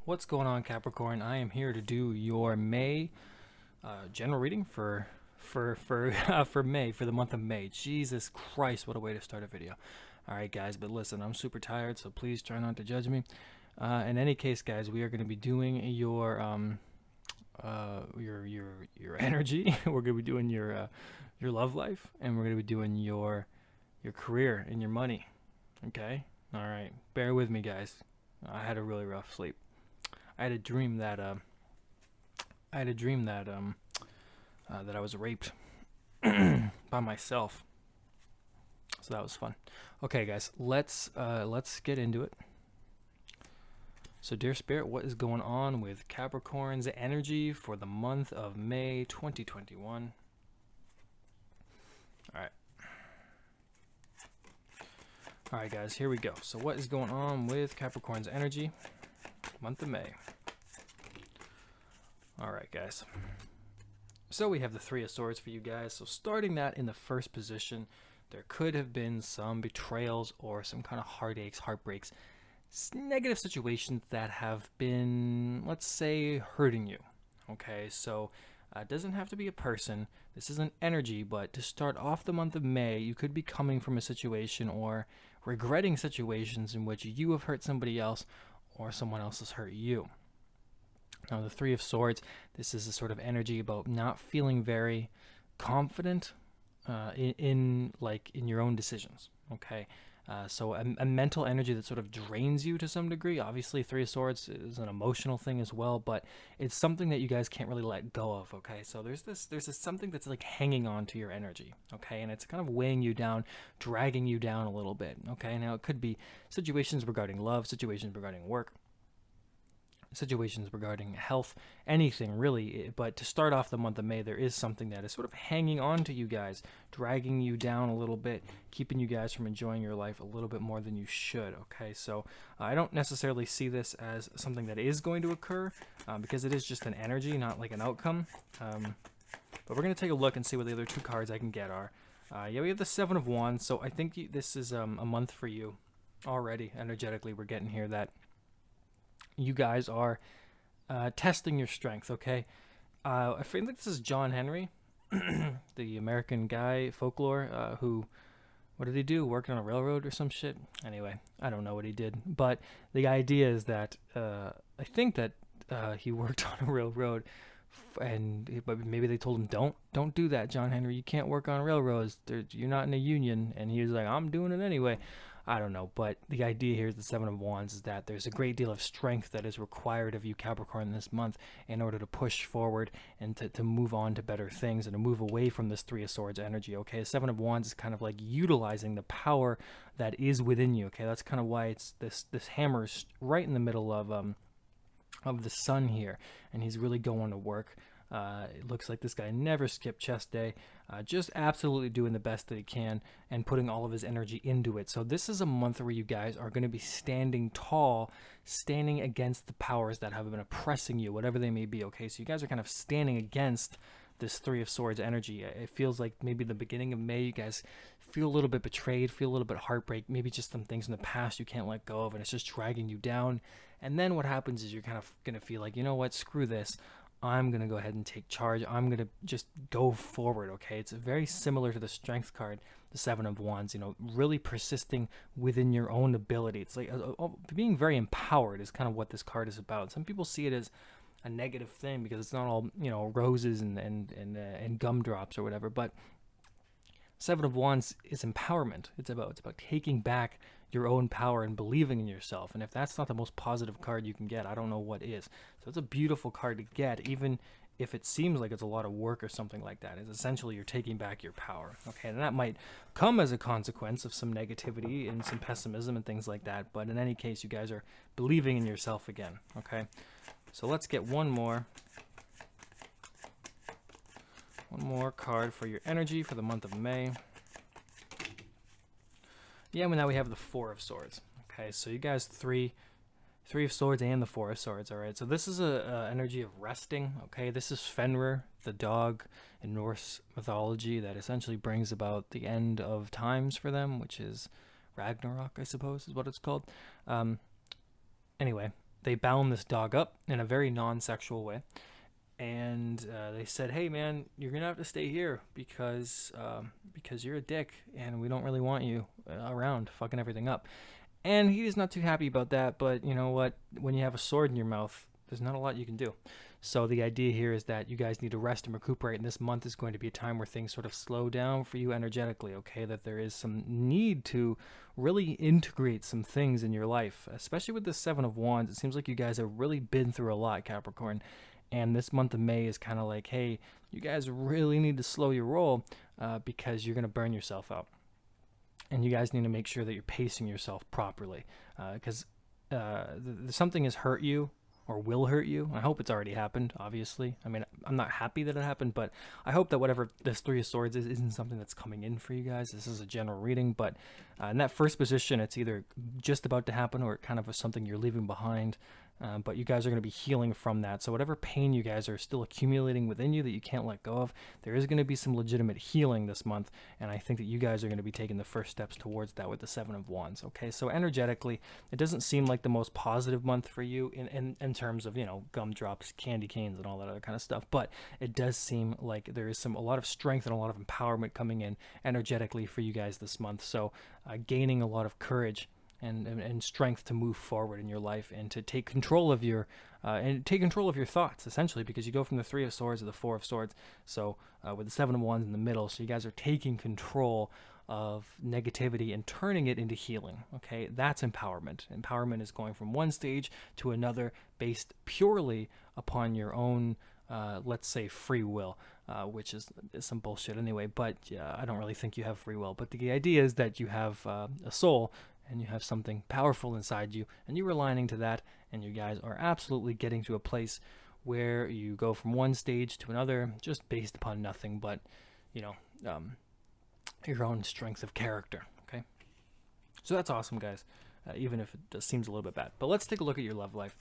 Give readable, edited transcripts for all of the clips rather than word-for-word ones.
What's going on, Capricorn? I am here to do your May general reading for May, for the month of May. Jesus Christ, what a way to start a video. All right, guys, but listen, I'm super tired, so please try not to judge me. In any case, guys, we are going to be doing your energy. We're going to be doing your love life, and we're going to be doing your career and your money. Okay. All right. Bear with me, guys. I had a really rough sleep. I had a dream that that I was raped by myself. So that was fun. Okay, guys, let's get into it. So, dear Spirit, what is going on with Capricorn's energy for the month of May 2021? All right, guys, here we go. So, what is going on with Capricorn's energy, month of May? All right, guys. So we have the Three of Swords for you guys. So starting that in the first position, there could have been some betrayals or some kind of heartaches, heartbreaks, negative situations that have been, let's say, hurting you. Okay, so it doesn't have to be a person. This isn't energy, but to start off the month of May, you could be coming from a situation or regretting situations in which you have hurt somebody else or someone else has hurt you. Now, the Three of Swords, this is a sort of energy about not feeling very confident in your own decisions. Okay, so a mental energy that sort of drains you to some degree. Obviously, Three of Swords is an emotional thing as well, but it's something that you guys can't really let go of. Okay, so there's this something that's like hanging on to your energy. Okay, and it's kind of weighing you down, dragging you down a little bit. Okay, now it could be situations regarding love, situations regarding work, situations regarding health, anything really. But to start off the month of May, there is something that is sort of hanging on to you guys, dragging you down a little bit, keeping you guys from enjoying your life a little bit more than you should. Okay, so I don't necessarily see this as something that is going to occur because it is just an energy, not like an outcome. But we're going to take a look and see what the other two cards I can get are. Yeah, we have the Seven of Wands, so I think this is a month for you already. Energetically, we're getting here that you guys are testing your strength. Okay, I feel like this is John Henry, the American guy, folklore, who, what did he do, worked on a railroad or some shit? Anyway, I don't know what he did, but the idea is that I think that he worked on a railroad, but maybe they told him, don't do that, John Henry, you can't work on railroads, you're not in a union, and he was like, I'm doing it anyway. I don't know, but the idea here is the Seven of Wands is that there's a great deal of strength that is required of you, Capricorn, this month in order to push forward and to move on to better things and to move away from this Three of Swords energy. Okay, Seven of Wands is kind of like utilizing the power that is within you. Okay, that's kind of why it's this hammer is right in the middle of the sun here, and he's really going to work. It looks like this guy never skipped chest day, just absolutely doing the best that he can and putting all of his energy into it. So this is a month where you guys are going to be standing tall, standing against the powers that have been oppressing you, whatever they may be. Okay, so you guys are kind of standing against this Three of Swords energy. It feels like maybe the beginning of May, you guys feel a little bit betrayed, feel a little bit heartbreak, maybe just some things in the past you can't let go of, and it's just dragging you down. And then what happens is you're kind of going to feel like, you know what, screw this. I'm going to go ahead and take charge. I'm going to just go forward, okay? It's very similar to the Strength card, the Seven of Wands, really persisting within your own ability. It's like being very empowered is kind of what this card is about. Some people see it as a negative thing because it's not all, roses and gumdrops or whatever, but Seven of Wands is empowerment. It's about taking back your own power and believing in yourself. And if that's not the most positive card you can get, I don't know what is. So it's a beautiful card to get, even if it seems like it's a lot of work or something like that. It's essentially you're taking back your power. Okay, and that might come as a consequence of some negativity and some pessimism and things like that. But in any case, you guys are believing in yourself again. Okay, so let's get one more card for your energy for the month of May. Yeah, well, now we have the Four of Swords. Okay, so you guys three of Swords and the Four of Swords. All right, so this is a energy of resting. Okay, this is Fenrir, the dog in Norse mythology that essentially brings about the end of times for them, which is Ragnarok, I suppose, is what it's called. Anyway, they bound this dog up in a very non-sexual way, and they said, "Hey, man, you're gonna have to stay here because you're a dick, and we don't really want you around fucking everything up." And he's not too happy about that, but you know what? When you have a sword in your mouth, there's not a lot you can do. So the idea here is that you guys need to rest and recuperate, and this month is going to be a time where things sort of slow down for you energetically, okay? That there is some need to really integrate some things in your life, especially with the Seven of Wands. It seems like you guys have really been through a lot, Capricorn, and this month of May is kind of like, hey, you guys really need to slow your roll because you're going to burn yourself out. And you guys need to make sure that you're pacing yourself properly because something has hurt you or will hurt you. I hope it's already happened, obviously. I mean, I'm not happy that it happened, but I hope that whatever this Three of Swords is isn't something that's coming in for you guys. This is a general reading, but in that first position, it's either just about to happen or kind of something you're leaving behind. But you guys are going to be healing from that. So whatever pain you guys are still accumulating within you that you can't let go of, there is going to be some legitimate healing this month. And I think that you guys are going to be taking the first steps towards that with the Seven of Wands. Okay, so energetically, it doesn't seem like the most positive month for you in terms of, you know, gumdrops, candy canes, and all that other kind of stuff. But it does seem like there is a lot of strength and a lot of empowerment coming in energetically for you guys this month. So gaining a lot of courage and strength to move forward in your life and to take control of your thoughts, essentially, because you go from the Three of Swords to the Four of Swords, so with the Seven of Wands in the middle. So you guys are taking control of negativity and turning it into healing. Okay, that's empowerment. Empowerment is going from one stage to another based purely upon your own let's say free will, which is some bullshit anyway, but I don't really think you have free will. But the idea is that you have a soul and you have something powerful inside you, and you're aligning to that, and you guys are absolutely getting to a place where you go from one stage to another just based upon nothing but, you know, your own strength of character, okay? So that's awesome, guys, even if it just seems a little bit bad. But let's take a look at your love life,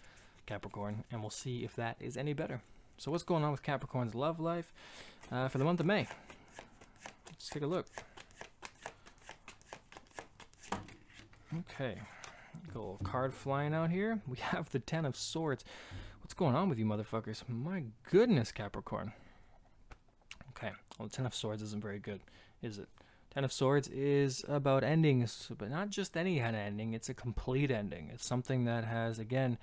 Capricorn, and we'll see if that is any better. So what's going on with Capricorn's love life for the month of May? Let's take a look. Okay, got a little card flying out here. We have the Ten of Swords. What's going on with you motherfuckers? My goodness, Capricorn. Okay, well, the Ten of Swords isn't very good, is it? Ten of Swords is about endings, but not just any kind of ending. It's a complete ending. It's something that has, again,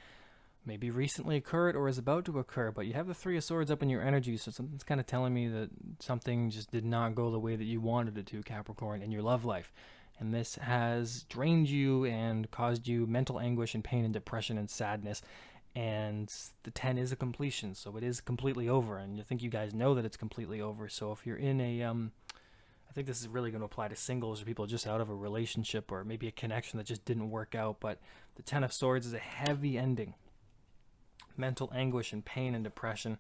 maybe recently occurred or is about to occur, but you have the Three of Swords up in your energy, so something's kind of telling me that something just did not go the way that you wanted it to, Capricorn, in your love life. And this has drained you and caused you mental anguish and pain and depression and sadness. And the 10 is a completion, so it is completely over. And I think you guys know that it's completely over. So if you're in a, I think this is really going to apply to singles or people just out of a relationship or maybe a connection that just didn't work out. But the 10 of Swords is a heavy ending. Mental anguish and pain and depression.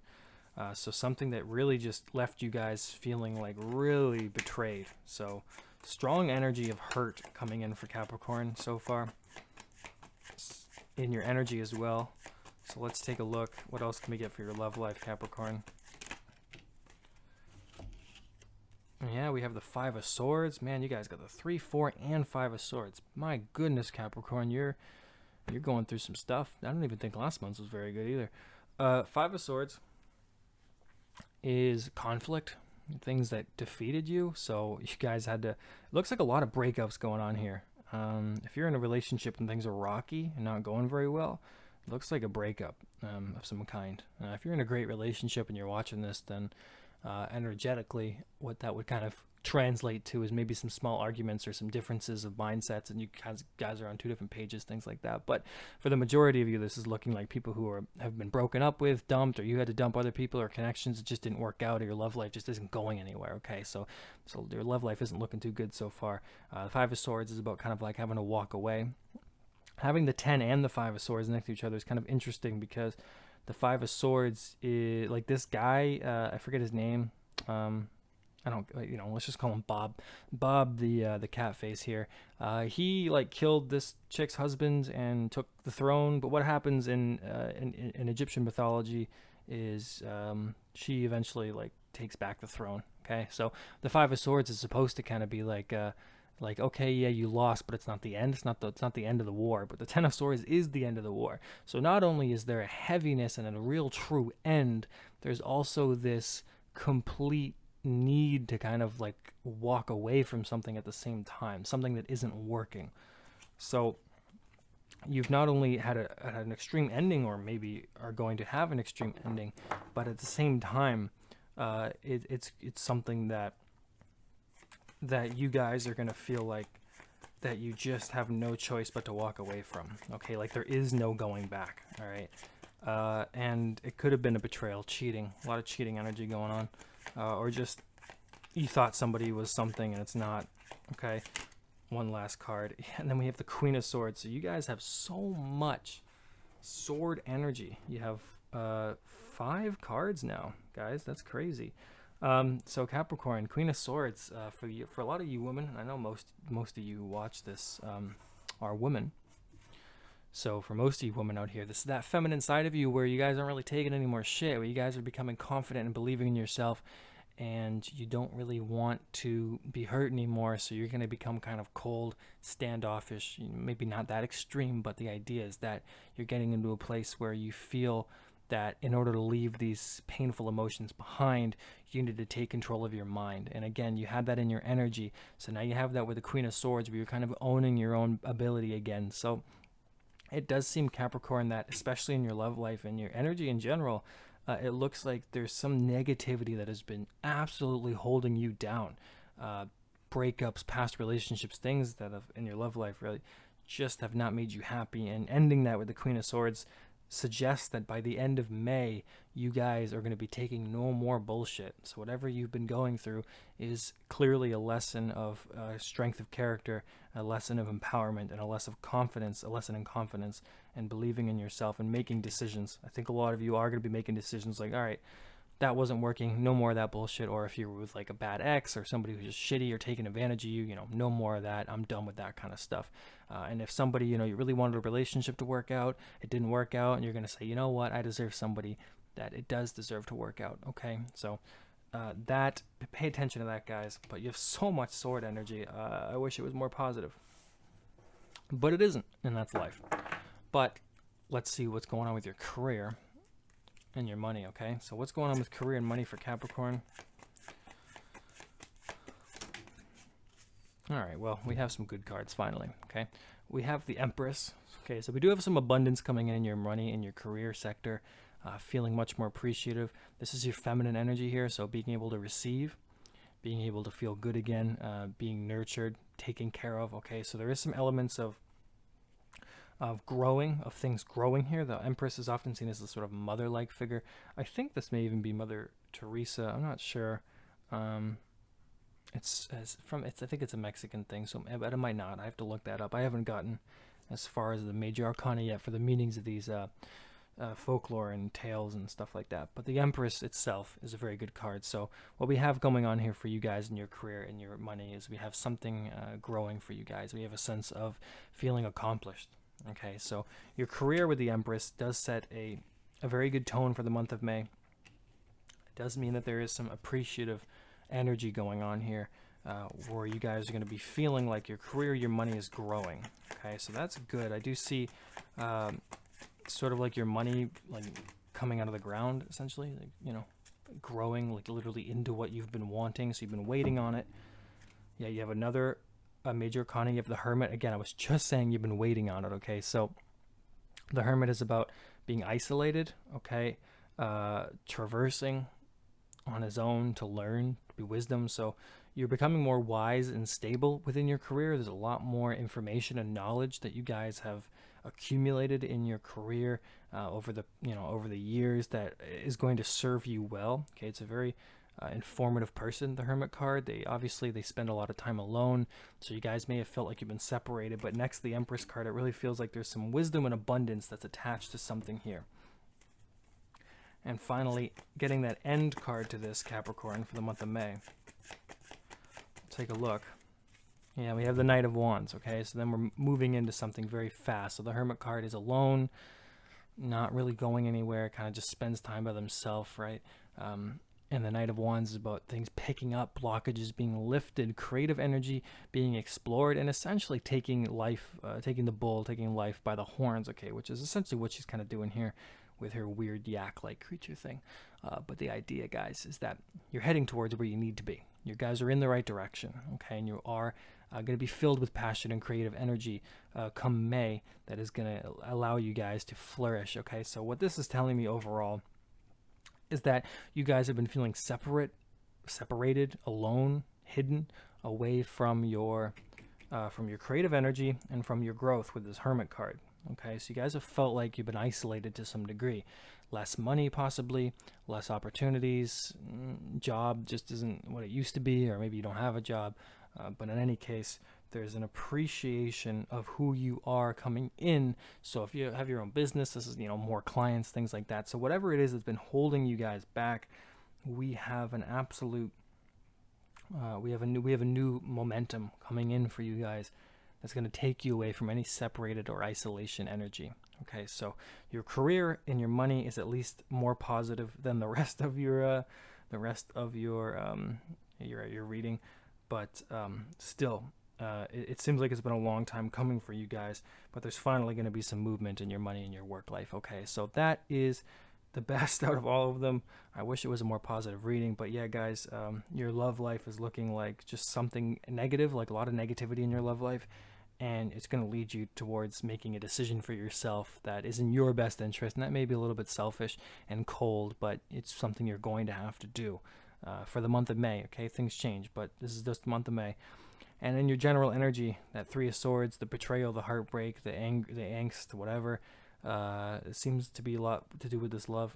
So something that really just left you guys feeling like really betrayed. So strong energy of hurt coming in for Capricorn so far in your energy as well. So let's take a look. What else can we get for your love life, Capricorn? Yeah, we have the Five of Swords. Man, you guys got the 3, 4, and 5 of Swords. My goodness, Capricorn, you're going through some stuff. I don't even think last month's was very good either. 5 of Swords is conflict, things that defeated you. So you guys had to, it looks like a lot of breakups going on here. If you're in a relationship and things are rocky and not going very well, it looks like a breakup of some kind. If you're in a great relationship and you're watching this, then energetically what that would kind of translate to is maybe some small arguments or some differences of mindsets, and you guys are on 2 different pages, things like that. But for the majority of you, this is looking like people who have been broken up with, dumped, or you had to dump other people, or connections that just didn't work out, or your love life just isn't going anywhere. Okay, so your love life isn't looking too good so far. The 5 of Swords is about kind of like having to walk away. Having the 10 and the 5 of Swords next to each other is kind of interesting because the 5 of Swords is like this guy, I forget his name. I don't, let's just call him Bob. Bob, the cat face here. He like killed this chick's husband and took the throne. But what happens in Egyptian mythology is she eventually like takes back the throne. Okay, so the 5 of Swords is supposed to kind of be like Like, okay, yeah, you lost, but it's not the end. It's not the end of the war. But the Ten of Swords is the end of the war. So not only is there a heaviness and a real true end, there's also this complete need to kind of like walk away from something at the same time, something that isn't working. So you've not only had an extreme ending, or maybe are going to have an extreme ending, but at the same time, it's something that you guys are going to feel like that you just have no choice but to walk away from. Okay, like there is no going back. All right, and it could have been a betrayal, cheating, a lot of cheating energy going on, or just you thought somebody was something and it's not. Okay, one last card, and then we have the Queen of Swords. So you guys have so much sword energy. You have 5 cards now, guys. That's crazy. So Capricorn, Queen of Swords, for a lot of you women, I know most of you who watch this are women. So for most of you women out here, this is that feminine side of you where you guys aren't really taking any more shit, where you guys are becoming confident and believing in yourself, and you don't really want to be hurt anymore, so you're going to become kind of cold, standoffish, maybe not that extreme, but the idea is that you're getting into a place where you feel that in order to leave these painful emotions behind, you need to take control of your mind. And again, you had that in your energy, so now you have that with the Queen of Swords, where you're kind of owning your own ability again. So it does seem, Capricorn, that especially in your love life and your energy in general, it looks like there's some negativity that has been absolutely holding you down. Breakups, past relationships, things that have in your love life really just have not made you happy. And ending that with the Queen of Swords suggests that by the end of May, you guys are going to be taking no more bullshit. So whatever you've been going through is clearly a lesson of strength of character, a lesson of empowerment, and a lesson in confidence and believing in yourself and making decisions. I think a lot of you are going to be making decisions like, all right, that wasn't working, no more of that bullshit. Or if you're with like a bad ex or somebody who's just shitty or taking advantage of you, no more of that. I'm done with that kind of stuff. And if somebody, you really wanted a relationship to work out, it didn't work out, and you're going to say, you know what, I deserve somebody that it does deserve to work out. Okay, so pay attention to that, guys. But you have so much sword energy. I wish it was more positive, but it isn't, and that's life. But let's see what's going on with your career and your money. Okay, so what's going on with career and money for Capricorn? All right, well, we have some good cards finally. Okay, we have the Empress. Okay, so we do have some abundance coming in your money in your career sector, feeling much more appreciative. This is your feminine energy here, so being able to receive, being able to feel good again, being nurtured, taken care of. Okay, so there is some elements of growing, of things growing here. The Empress is often seen as a sort of mother-like figure. I think this may even be Mother Teresa. I'm not sure. I think it's a Mexican thing, so but it might not. I have to look that up. I haven't gotten as far as the major arcana yet for the meanings of these folklore and tales and stuff like that. But the Empress itself is a very good card. So what we have going on here for you guys in your career and your money is we have something growing for you guys. We have a sense of feeling accomplished. Okay, so your career with the Empress does set a very good tone for the month of May. It does mean that there is some appreciative energy going on here, where you guys are going to be feeling like your career, your money is growing. Okay, so that's good. I do see sort of like your money like coming out of the ground, essentially, like, growing like literally into what you've been wanting. So you've been waiting on it. Yeah, you have a major arcana. You have the Hermit. Again, I was just saying you've been waiting on it. Okay, so the Hermit is about being isolated. Okay, traversing on his own to learn, to be wisdom. So you're becoming more wise and stable within your career. There's a lot more information and knowledge that you guys have accumulated in your career over the years that is going to serve you well. Okay, it's a very informative person, the Hermit card. They spend a lot of time alone, so you guys may have felt like you've been separated, but next to the Empress card, it really feels like there's some wisdom and abundance that's attached to something here. And finally, getting that end card to this, Capricorn, for the month of May. Take a look. Yeah, we have the Knight of Wands. Okay, so then we're moving into something very fast. So the Hermit card is alone, not really going anywhere, kind of just spends time by themselves, right? And the Knight of Wands is about things picking up, blockages being lifted, creative energy being explored, and essentially taking life, taking life by the horns, okay, which is essentially what she's kind of doing here with her weird yak-like creature thing. But the idea, guys, is that you're heading towards where you need to be. You guys are in the right direction, okay, and you are going to be filled with passion and creative energy come May that is going to allow you guys to flourish, okay? So what this is telling me overall is that you guys have been feeling separated, alone, hidden, away from your creative energy and from your growth with this Hermit card. Okay, so you guys have felt like you've been isolated to some degree. Less money, possibly, less opportunities, job just isn't what it used to be, or maybe you don't have a job. But in any case, there's an appreciation of who you are coming in. So if you have your own business, this is, more clients, things like that. So whatever it is that's been holding you guys back, we have an absolute, we have a new momentum coming in for you guys that's going to take you away from any separated or isolation energy. Okay, so your career and your money is at least more positive than the rest of your your reading, but still. It seems like it's been a long time coming for you guys, but there's finally going to be some movement in your money and your work life. Okay, so that is the best out of all of them. I wish it was a more positive reading, but yeah, guys, your love life is looking like just something negative, like a lot of negativity in your love life, and it's going to lead you towards making a decision for yourself that is in your best interest, and that may be a little bit selfish and cold, but it's something you're going to have to do for the month of May. Okay, things change, but this is just the month of May. And in your general energy, that Three of Swords, the betrayal, the heartbreak, the angst, whatever, it seems to be a lot to do with this love.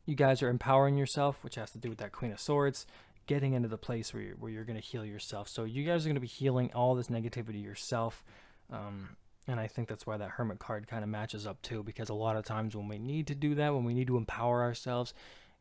You guys are empowering yourself, which has to do with that Queen of Swords, getting into the place where you're going to heal yourself. So you guys are going to be healing all this negativity yourself. And I think that's why that Hermit card kind of matches up too, because a lot of times when we need to do that, when we need to empower ourselves,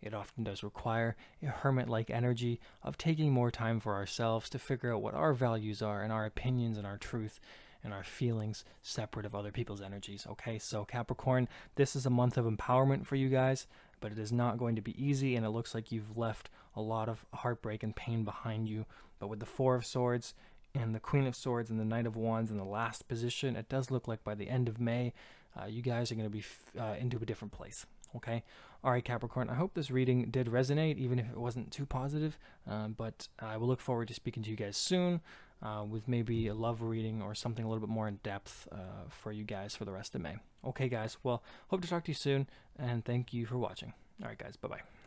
it often does require a hermit-like energy of taking more time for ourselves to figure out what our values are and our opinions and our truth and our feelings separate of other people's energies. Okay, so Capricorn, this is a month of empowerment for you guys, but it is not going to be easy, and it looks like you've left a lot of heartbreak and pain behind you. But with the Four of Swords and the Queen of Swords and the Knight of Wands in the last position, it does look like by the end of May, you guys are going to be into a different place. Okay. All right, Capricorn, I hope this reading did resonate, even if it wasn't too positive, but I will look forward to speaking to you guys soon with maybe a love reading or something a little bit more in depth for you guys for the rest of May. Okay, guys, well, hope to talk to you soon, and thank you for watching. All right, guys, bye-bye.